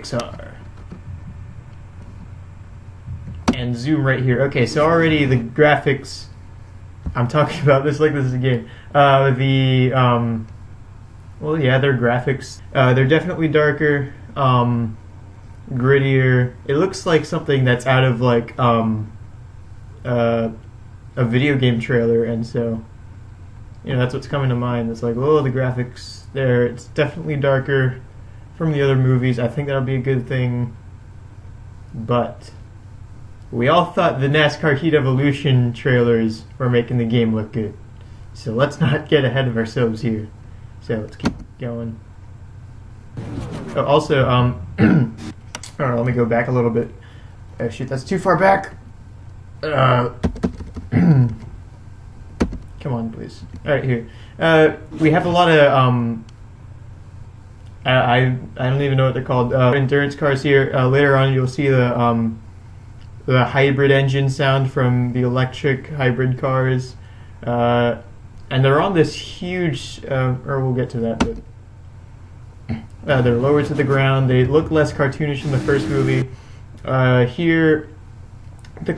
Pixar. And zoom right here. Okay, so already the graphics, I'm talking about this like this is a game. Well, yeah, their graphics. They're definitely darker, grittier. It looks like something that's out of like a video game trailer, and so that's what's coming to mind. It's like, oh, the graphics there. It's definitely darker from the other movies. I think that'll be a good thing, but we all thought the NASCAR Heat Evolution trailers were making the game look good. So let's not get ahead of ourselves here. So let's keep going. Oh, also, alright, let me go back a little bit. Oh shoot, that's too far back. Come on, please. Alright, here. We have a lot of, I don't even know what they're called. Endurance cars here. Later on, you'll see the hybrid engine sound from the electric hybrid cars. And they're on this huge, or we'll get to that, but they're lower to the ground. They look less cartoonish in the first movie. Here, the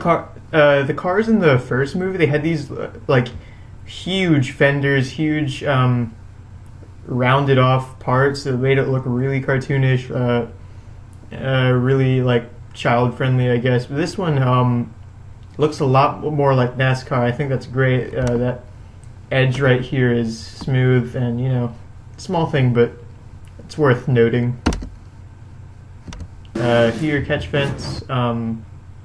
cars in the first movie, they had these like huge fenders, huge rounded off parts that made it look really cartoonish, really like child friendly, I guess. But this one looks a lot more like NASCAR. I think that's great. That edge right here is smooth, and small thing, but it's worth noting. Here, catch fence.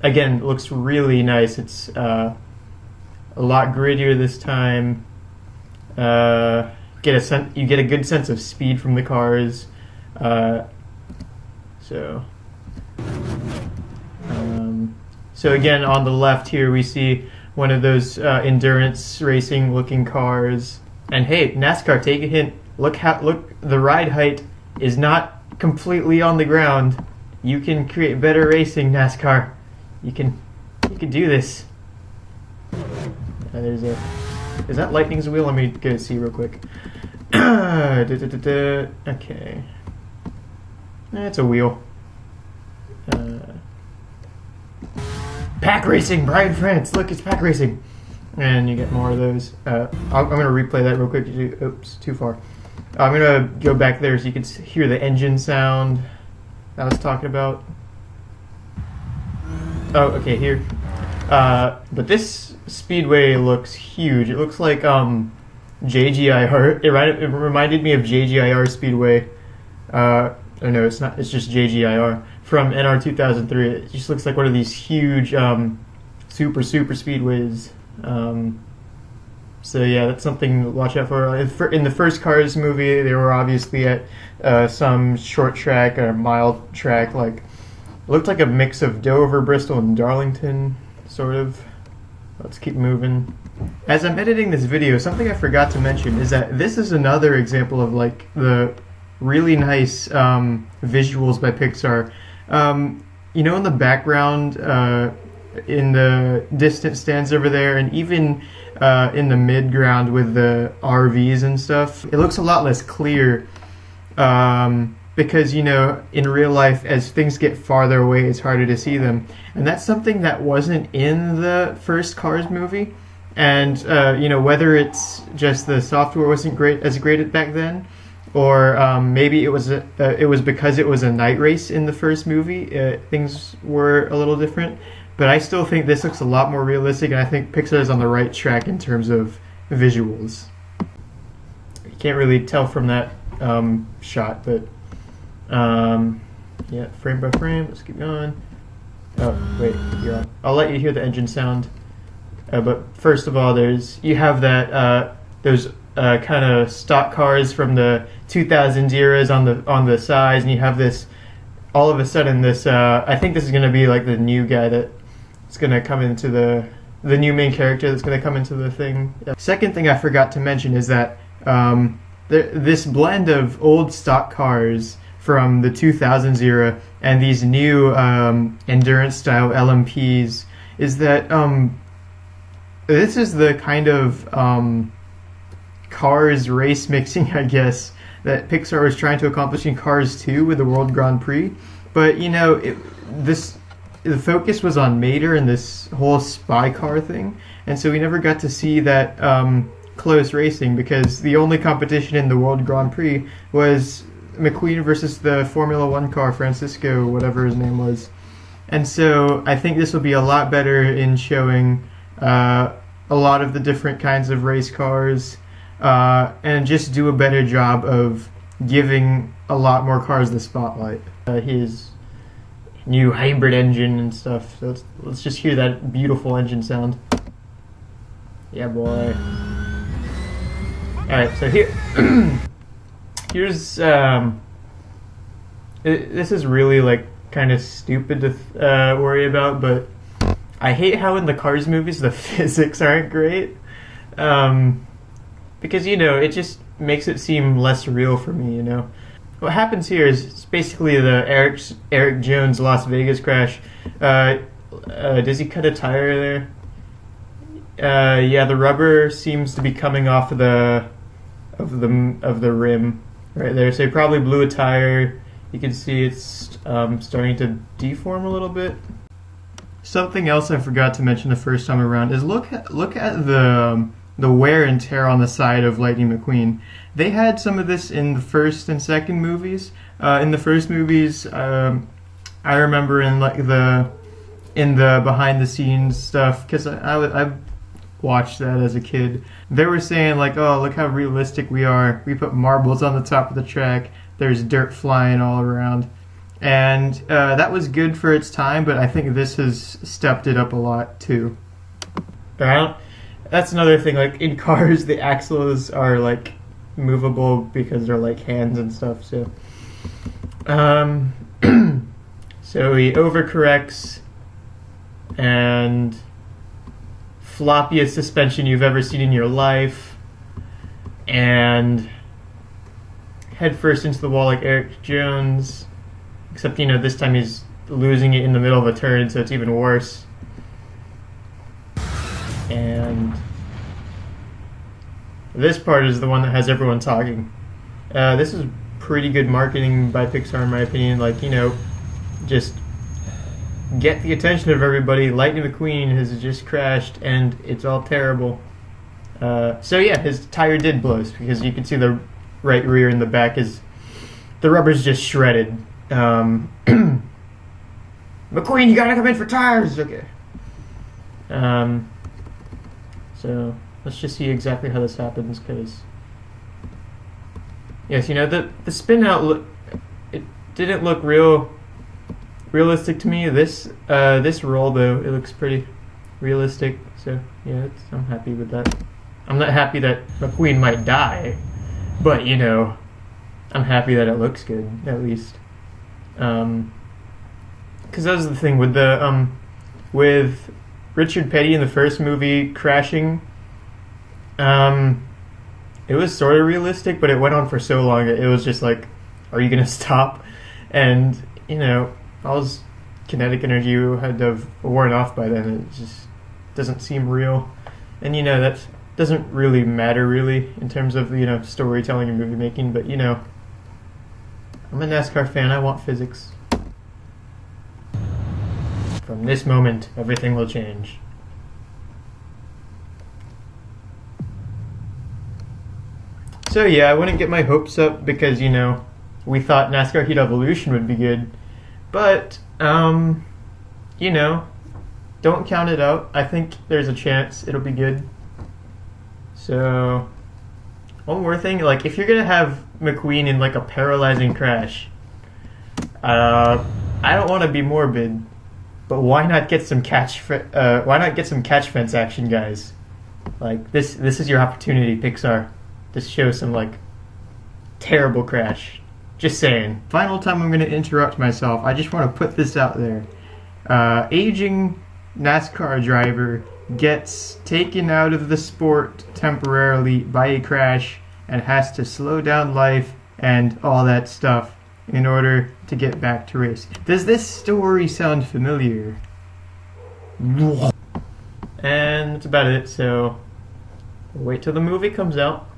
Again, looks really nice. It's a lot grittier this time. You get a good sense of speed from the cars. So again, on the left here, we see one of those endurance racing looking cars. And hey, NASCAR, take a hint. Look, the ride height is not completely on the ground. You can create better racing, NASCAR. You can do this. Is that Lightning's wheel? Let me go see real quick. Okay. It's a wheel. Pack racing, Brian France. Look, it's pack racing. And you get more of those. I'm going to replay that real quick. Oops, too far. I'm going to go back there so you can hear the engine sound I was talking about. Oh, okay, here. But this speedway looks huge. It looks like JGIR. It reminded me of JGIR Speedway. Oh no, it's not. It's just JGIR from NR 2003. It just looks like one of these huge super speedways. So yeah, that's something to watch out for. In the first Cars movie, they were obviously at some short track or mile track. Like, it looked like a mix of Dover, Bristol, and Darlington, sort of. Let's keep moving. As I'm editing this video, something I forgot to mention is that this is another example of like the really nice visuals by Pixar. In the background, in the distant stands over there, and even in the mid-ground with the RVs and stuff, it looks a lot less clear because, in real life, as things get farther away, it's harder to see them. And that's something that wasn't in the first Cars movie. And, whether it's just the software wasn't great back then, or maybe it was because it was a night race in the first movie, things were a little different. But I still think this looks a lot more realistic, and I think Pixar is on the right track in terms of visuals. You can't really tell from that shot, but yeah, frame by frame. Let's keep going. Oh, wait, you're on. I'll let you hear the engine sound. But first of all, you have that those kind of stock cars from the 2000s eras on the sides, and you have this. All of a sudden, this I think this is going to be like the new guy that's going to come into the new main character that's going to come into the thing. Second thing I forgot to mention is that this blend of old stock cars from the 2000s era and these new endurance style LMPs is that this is the kind of cars race mixing, I guess, that Pixar was trying to accomplish in Cars 2 with the World Grand Prix. But you know, the focus was on Mater and this whole spy car thing, and so we never got to see that close racing because the only competition in the World Grand Prix was McQueen versus the Formula One car, Francisco, whatever his name was. And so I think this will be a lot better in showing a lot of the different kinds of race cars and just do a better job of giving a lot more cars the spotlight. His new hybrid engine and stuff. So let's just hear that beautiful engine sound. Yeah, boy. Alright, so here's this is really like kind of stupid to worry about, but I hate how in the Cars movies the physics aren't great, because you know it just makes it seem less real for me. You know, what happens here is it's basically the Eric Jones Las Vegas crash. Does he cut a tire there? Yeah, the rubber seems to be coming off of the rim right there. So he probably blew a tire. You can see it's starting to deform a little bit. Something else I forgot to mention the first time around is look at the wear and tear on the side of Lightning McQueen. They had some of this in the first and second movies. In the first movies, I remember in the behind the scenes stuff, because I watched that as a kid. They were saying like, oh, look how realistic we are. We put marbles on the top of the track. There's dirt flying all around. And that was good for its time, but I think this has stepped it up a lot too. That's another thing, like in cars the axles are like movable because they're like hands and stuff, so so he overcorrects, and floppiest suspension you've ever seen in your life, and head first into the wall like Eric Jones, except you know this time he's losing it in the middle of a turn, so it's even worse. And this part is the one that has everyone talking. This is pretty good marketing by Pixar in my opinion. Like, you know, just get the attention of everybody. Lightning McQueen has just crashed and it's all terrible. So yeah, his tire did blow because you can see the right rear and the back is, the rubber's just shredded. McQueen, you gotta come in for tires! Okay. So let's just see exactly how this happens, because yes, you know, the spin out it didn't look realistic to me. This roll though, it looks pretty realistic. So yeah, I'm happy with that. I'm not happy that McQueen might die, but you know, I'm happy that it looks good at least. Because that was the thing with the with Richard Petty in the first movie crashing. It was sort of realistic, but it went on for so long. It was just like, are you gonna stop? And you know, all his kinetic energy had to have worn off by then. It just doesn't seem real, and you know that doesn't really matter really in terms of, you know, storytelling and movie making. But you know, I'm a NASCAR fan. I want physics. From this moment, everything will change. So yeah, I wouldn't get my hopes up because, you know, we thought NASCAR Heat Evolution would be good. But, you know, don't count it out. I think there's a chance it'll be good. So, one more thing, like, if you're gonna have McQueen in, like, a paralyzing crash, I don't want to be morbid, but why not get some catch fence action, guys? Like, this is your opportunity, Pixar. To show some, like, terrible crash. Just saying. Final time I'm going to interrupt myself. I just want to put this out there. Aging NASCAR driver gets taken out of the sport temporarily by a crash and has to slow down life and all that stuff in order to get back to race. Does this story sound familiar? And that's about it, so wait till the movie comes out.